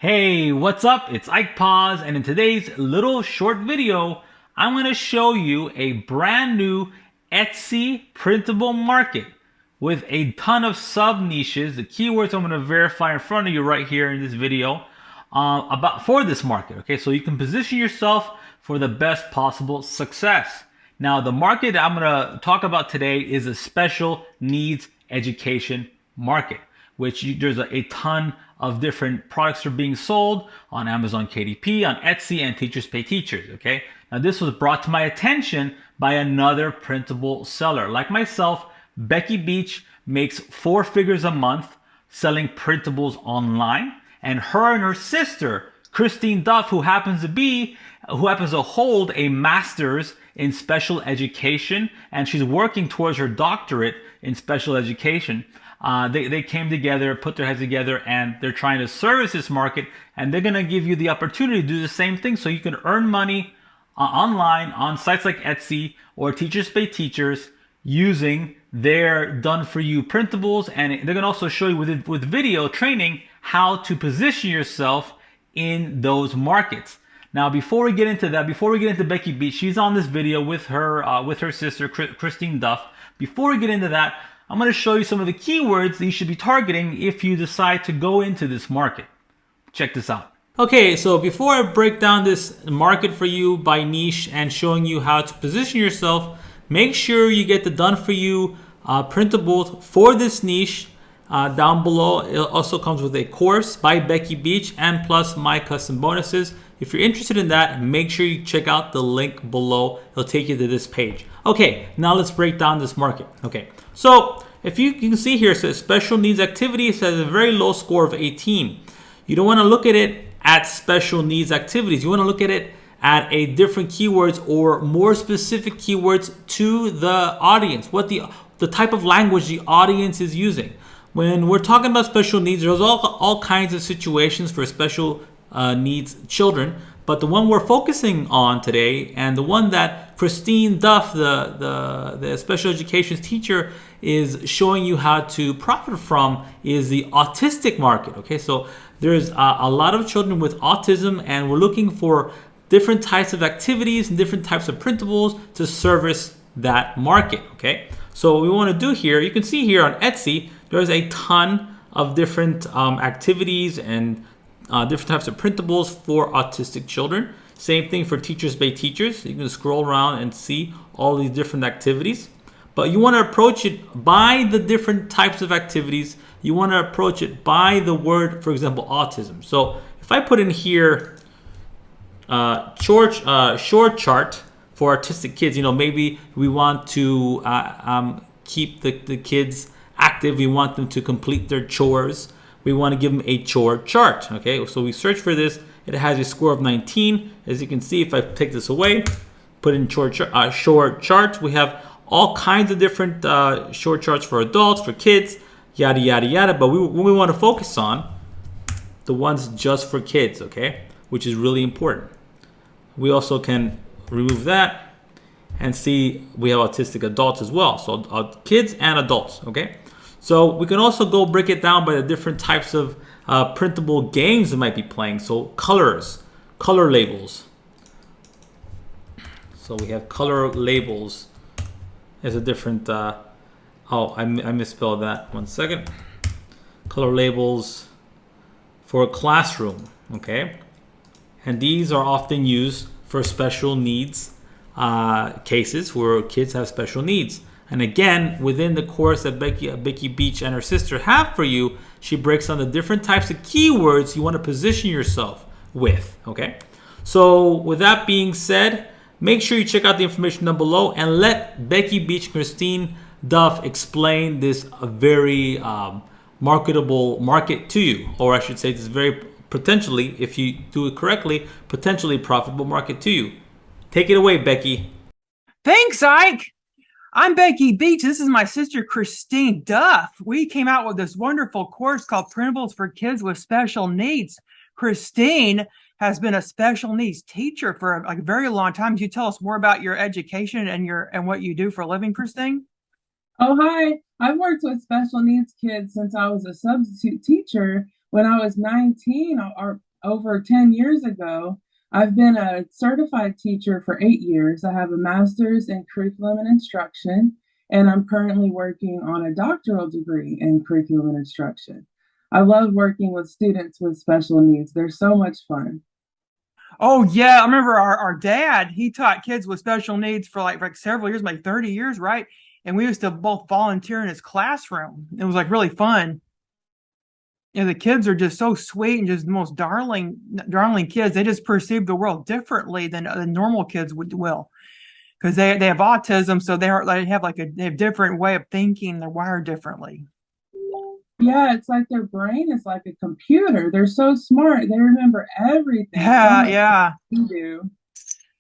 Hey, what's up? It's Ike Paz, and in today's little short video, I'm going to show you a brand new Etsy printable market with a ton of sub niches. The keywords I'm going to verify in front of you right here in this video about for this market. Okay, so you can position yourself for the best possible success. Now, the market I'm going to talk about today is a special needs education market, which there's a ton of different products are being sold on Amazon KDP, on Etsy, and Teachers Pay Teachers. Okay, now this was brought to my attention by another printable seller. Like myself, Becky Beach makes 4 figures a month selling printables online, and her sister, Christine Duff, who happens to hold a master's in special education, and she's working towards her doctorate in special education. They came together, put their heads together, and they're trying to service this market, and they're going to give you the opportunity to do the same thing so you can earn money online on sites like Etsy or Teachers Pay Teachers using their done-for-you printables, and they're going to also show you with video training how to position yourself in those markets. Now, before we get into that, before we get into Becky Beach, she's on this video with her sister, Christine Duff. Before we get into that, I'm going to show you some of the keywords that you should be targeting if you decide to go into this market. Check this out. Okay, so before I break down this market for you by niche and showing you how to position yourself, make sure you get the done for you printables for this niche. Down below, it also comes with a course by Becky Beach and plus my custom bonuses. If you're interested in that, make sure you check out the link below. It'll take you to this page. Okay, now let's break down this market. Okay, so if you can see here, it says special needs activities has a very low score of 18. You don't want to look at it at special needs activities. You want to look at it at a different keywords or more specific keywords to the audience, what the type of language the audience is using. When we're talking about special needs, there's all kinds of situations for special needs children, but the one we're focusing on today, and the one that Christine Duff, the special education teacher, is showing you how to profit from, is the autistic market. Okay, so there's a lot of children with autism, and we're looking for different types of activities and different types of printables to service that market. Okay, so what we want to do here, you can see here on Etsy, there's a ton of different activities and different types of printables for autistic children. Same thing for Teachers Pay Teachers. You can scroll around and see all these different activities. But you want to approach it by the different types of activities. You want to approach it by the word, for example, autism. So if I put in here short chart for autistic kids, maybe we want to keep the kids active. We want them to complete their chores. We want to give them a chore chart. Okay, so we search for this. It has a score of 19. As you can see, if I take this away, put in short charts, we have all kinds of different short charts for adults, for kids, yada, yada, yada. But we want to focus on the ones just for kids, okay, which is really important. We also can remove that and see we have autistic adults as well. So kids and adults, okay? So we can also go break it down by the different types of printable games that might be playing. So color labels. So we have color labels as a different, I misspelled that, 1 second. Color labels for a classroom, okay? And these are often used for special needs cases where kids have special needs. And again, within the course that Becky Beach and her sister have for you, she breaks down the different types of keywords you want to position yourself with, okay? So with that being said, make sure you check out the information down below and let Becky Beach and Christine Duff explain this very marketable market to you. Or I should say this very potentially, if you do it correctly, potentially profitable market to you. Take it away, Becky. Thanks, Ike. I'm Becky Beach. This is my sister, Christine Duff. We came out with this wonderful course called Printables for Kids with Special Needs. Christine has been a special needs teacher for a very long time. Can you tell us more about your education and what you do for a living, Christine? Oh, hi. I've worked with special needs kids since I was a substitute teacher. When I was 19, over 10 years ago. I've been a certified teacher for 8 years. I have a master's in curriculum and instruction, and I'm currently working on a doctoral degree in curriculum and instruction. I love working with students with special needs. They're so much fun. Oh yeah, I remember our dad, he taught kids with special needs for like several years, like 30 years, right? And we used to both volunteer in his classroom. It was like really fun. You know, the kids are just so sweet and just the most darling kids. They just perceive the world differently than normal kids will, because they have autism, so they have different way of thinking. They're wired differently. Yeah, it's like their brain is like a computer. They're so smart. They remember everything so Yeah, much yeah. we do.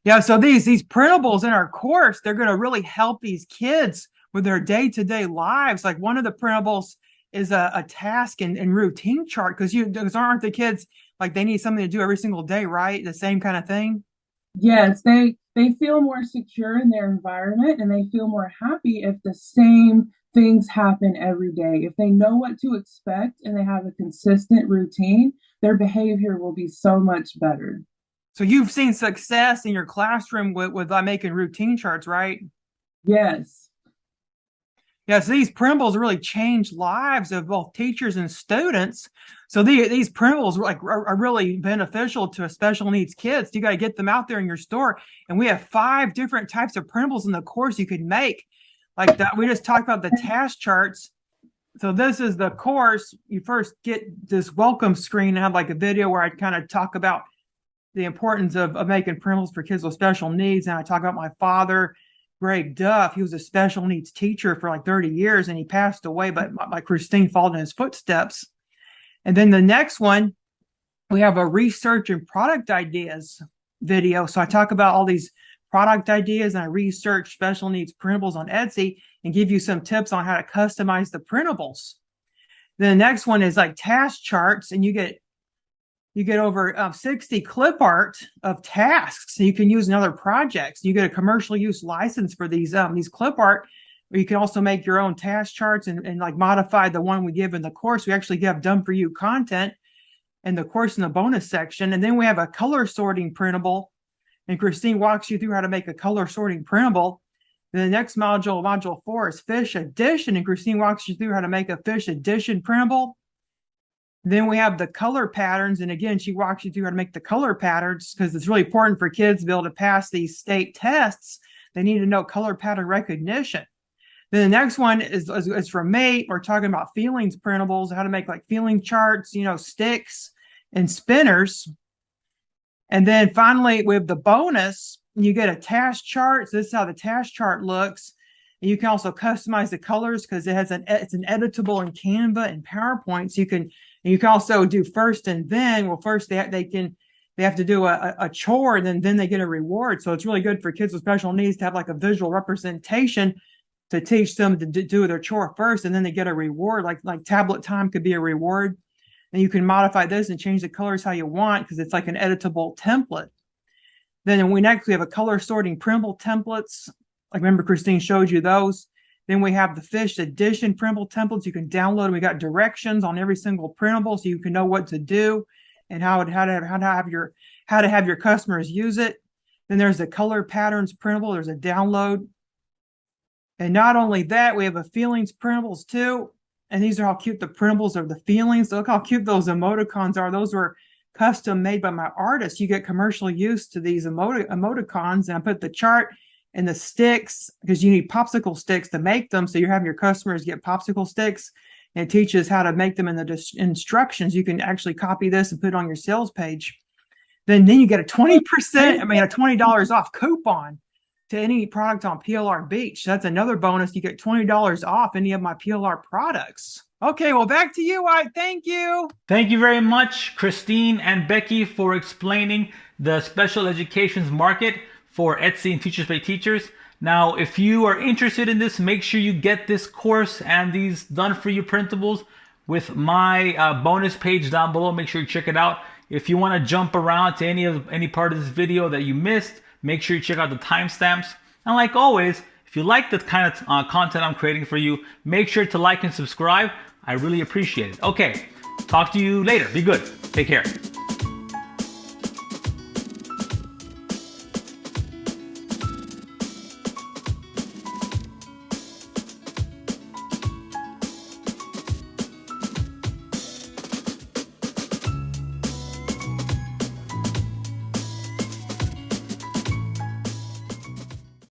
Yeah, so these printables in our course, they're going to really help these kids with their day-to-day lives. Like one of the printables is a task and routine chart, because aren't the kids like they need something to do every single day, right? The same kind of thing. Yes, they feel more secure in their environment and they feel more happy if the same things happen every day. If they know what to expect and they have a consistent routine, their behavior will be so much better. So you've seen success in your classroom with making routine charts, right? Yes. Yeah, so these printables really change lives of both teachers and students. So these printables are really beneficial to special needs kids. You got to get them out there in your store. And we have 5 different types of printables in the course you could make. Like that, we just talked about the task charts. So this is the course. You first get this welcome screen and have like a video where I kind of talk about the importance of making printables for kids with special needs. And I talk about my father, Greg Duff. He was a special needs teacher for like 30 years and he passed away, but my Christine followed in his footsteps. And then the next one, we have a research and product ideas video. So I talk about all these product ideas and I research special needs printables on Etsy and give you some tips on how to customize the printables. Then the next one is like task charts, and you get over 60 clip art of tasks so you can use in other projects. You get a commercial use license for these clip art, or you can also make your own task charts and like modify the one we give in the course. We actually have done for you content in the course in the bonus section. And then we have a color sorting printable, and Christine walks you through how to make a color sorting printable. Then the next module 4, is fish addition, and Christine walks you through how to make a fish addition printable. Then we have the color patterns. And again, she walks you through how to make the color patterns because it's really important for kids to be able to pass these state tests. They need to know color pattern recognition. Then the next one is from me. We're talking about feelings printables, how to make like feeling charts, sticks and spinners. And then finally, we have the bonus. You get a task chart. So this is how the task chart looks. And you can also customize the colors because it's an editable in Canva and PowerPoint. So you can also do first and then. Well, first they have to do a chore, and then they get a reward. So it's really good for kids with special needs to have like a visual representation to teach them to do their chore first, and then they get a reward. Like tablet time could be a reward. And you can modify this and change the colors how you want because it's like an editable template. Then we have a color sorting printable templates. Like remember Christine showed you those. Then we have the fish addition printable templates you can download. And we got directions on every single printable so you can know what to do and how to have your customers use it. Then there's the color patterns printable. There's a download. And not only that, we have a feelings printables too. And these are how cute the printables are, the feelings. Look how cute those emoticons are. Those were custom made by my artist. You get commercial use to these emoticons. And I put the chart and the sticks because you need popsicle sticks to make them. So you're having your customers get popsicle sticks, and it teaches how to make them in the instructions. You can actually copy this and put it on your sales page. Then you get a $20 off coupon to any product on PLR Beach. That's another bonus. You get $20 off any of my PLR products. Okay, well, back to you, Ike. Thank you. Thank you very much, Christine and Becky, for explaining the special educations market for Etsy and Teachers Pay Teachers. Now, if you are interested in this, make sure you get this course and these done for you printables with my bonus page down below. Make sure you check it out. If you want to jump around to any part of this video that you missed, make sure you check out the timestamps. And like always, if you like the kind of content I'm creating for you, make sure to like and subscribe. I really appreciate it. Okay, talk to you later. Be good. Take care.